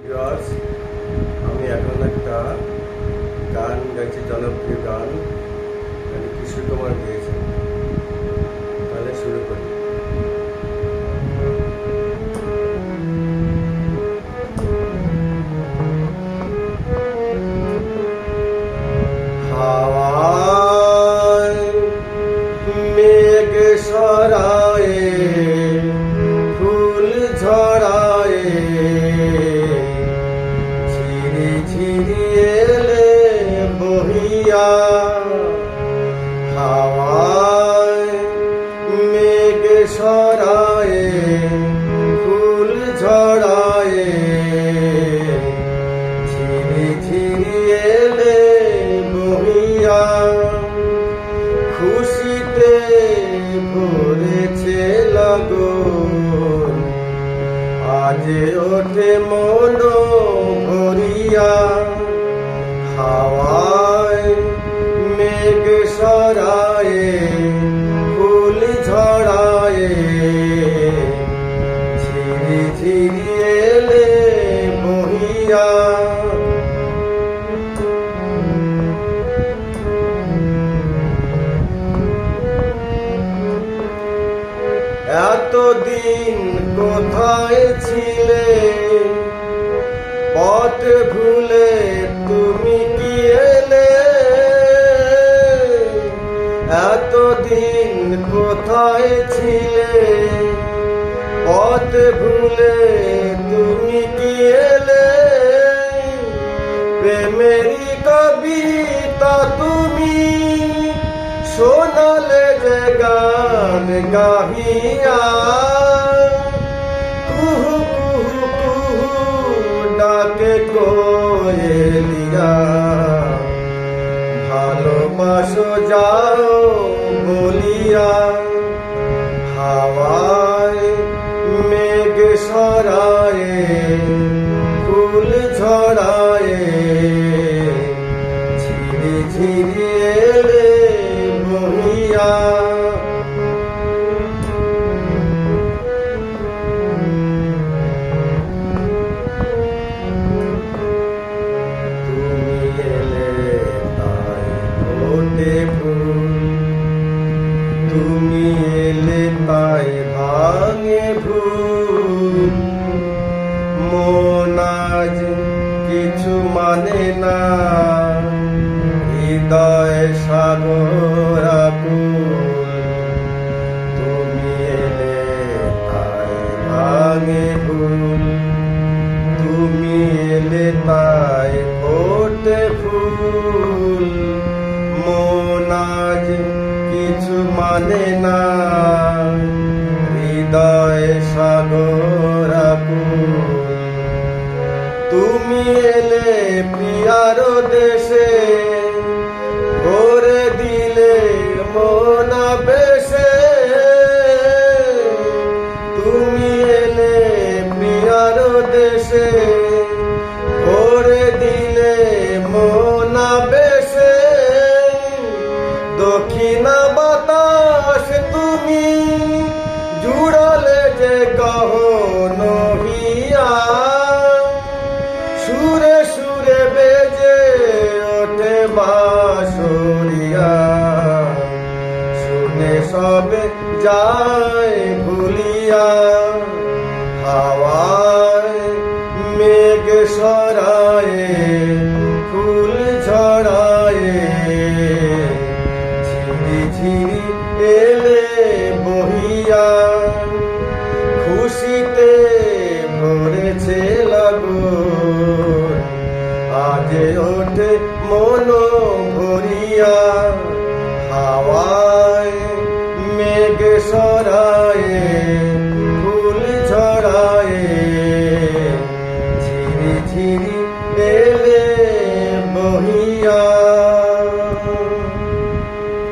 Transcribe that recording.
Viewers, আমি এখন একটা গান গাইছি, জনপ্রিয় গান কিশোর কুমার গেয়েছেন। তাহলে শুরু করি। হাওয়ায় মেঘ সরায়ে ফুল ঝরায়ে ঝিরি ঝিরি এলে বহিয়া। হাওয়ায় মেঘ সরায়ে ফুল ঝরায়ে ঝিরি ঝিরি এলে বহিয়া। খুশিতে ভরেছে লগন, আজ ওঠে মন ভরিয়া। হাওয়ায় মেঘ সরায়ে ফুল ঝরায়ে ঝিরি ঝিরি এলে বহিয়া। এতদিন কোথায় ছিলে, পথ ভুলে তুমি কি এলে? এতদিন কোথায় ছিলে, পথ ভুলে তুমি কি এলে? প্রেমেরই কবিতা তুমি শোনালে যে গান গাহিয়া। কুহু কুহু কুহু ডাকে কোয়েলিয়া, ভালোবাসো যাও বলিয়া। হাওয়ায় মেঘ সরায়ে ফুল ঝরায়ে ঝিরি ঝিরি এলে বহিয়া। তুমি এলে তাই ফোটে ফুল, তুমি এলে তাই ভাঙে ভুল। মন আজ কিছু মানে না, হৃদয় সাগর আকুল। তুমি এলে তাই ভাঙে ভুল, তুমি এলে তাই ফোটে ফুল। মন আজ কিছু মানে না, হৃদয় সাগর আকুল। তুমি এলে প্রিয়ার দেশে, ভরে দিলে মন বেশে। তুমি এলে প্রিয়ার দেশে, ভরে দিলে মন বেশে। দক্ষিণা বাতাস তুমি জুড়ালে যে গহন হিয়া। সুরে সুরে বেজে ওঠে বাঁশরিয়া, শুনে সবে যায় ভুলিয়া। হাওয়ায় মেঘ সরায়ে ফুল ঝরায়ে ঝিরি ঝিরি এলে বহিয়া। খুশিতে ভরেছে লগন, আজ ওঠে মন